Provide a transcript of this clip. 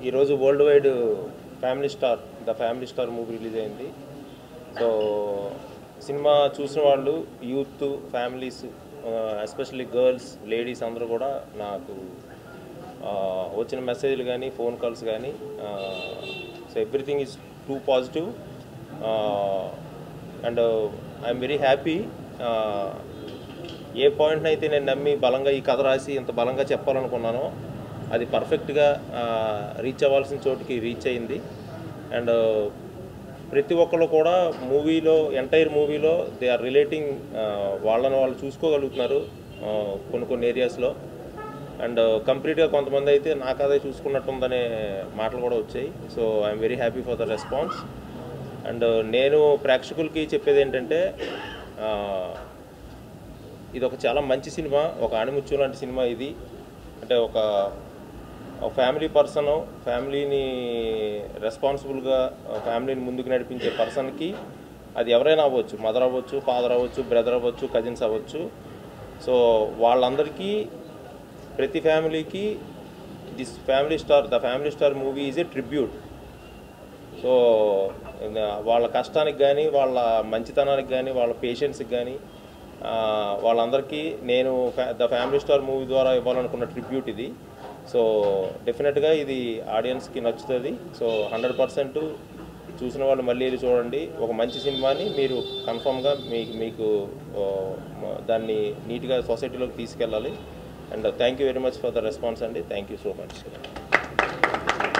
ఈరోజు worldwide family star the family star movie release అయింది. So సినిమా చూసిన వాళ్ళు youth families especially girls ladies అందరూ కూడా నాకు వచ్చిన మెసేజ్లు కానీ ఫోన్ కాల్స్ కానీ so everything is too positive and I'm very happy. ఏ పాయింట్ని అయితే నేను నమ్మి బలంగా ఈ కథ రాసి ఇంత బలంగా చెప్పాలనుకున్నానో అది పర్ఫెక్ట్గా రీచ్ అవ్వాల్సిన చోటుకి రీచ్ అయింది. అండ్ ప్రతి ఒక్కళ్ళు కూడా మూవీలో ఎంటైర్ మూవీలో దే ఆర్ రిలేటింగ్ వాళ్ళని వాళ్ళు చూసుకోగలుగుతున్నారు కొన్ని ఏరియాస్లో. అండ్ కంప్లీట్గా కొంతమంది అయితే నాకు అదే చూసుకున్నట్టుందనే మాటలు కూడా వచ్చాయి. So I'm very happy for the response. And నేను ప్రేక్షకులకి చెప్పేది ఏంటంటే ఇది ఒక చాలా మంచి సినిమా, ఒక ఆణిముత్యం లాంటి సినిమా ఇది. అంటే ఒక ఫ్యామిలీ పర్సన్ ఫ్యామిలీని రెస్పాన్సిబుల్గా ఫ్యామిలీని ముందుకు నడిపించే పర్సన్కి అది ఎవరైనా అవ్వచ్చు, మదర్ అవ్వచ్చు, ఫాదర్ అవ్వచ్చు, బ్రదర్ అవ్వచ్చు, కజిన్స్ అవ్వచ్చు. సో వాళ్ళందరికీ ప్రతి ఫ్యామిలీకి this family star the family star movie is a tribute. So వాళ్ళ కష్టానికి కానీ వాళ్ళ మంచితనానికి కానీ వాళ్ళ పేషెన్స్కి కానీ వాళ్ళందరికీ నేను ద ఫ్యామిలీ స్టార్ మూవీ ద్వారా ఇవ్వాలనుకున్న ట్రిబ్యూట్ ఇది. సో డెఫినెట్గా ఇది ఆడియన్స్కి నచ్చుతుంది. సో 100% చూసిన వాళ్ళు మళ్ళీ వెళ్ళి చూడండి. ఒక మంచి సినిమాని మీరు కన్ఫామ్గా మీకు దాన్ని నీట్గా సొసైటీలోకి తీసుకెళ్ళాలి. And thank you very much for the response అండి. Thank you so much.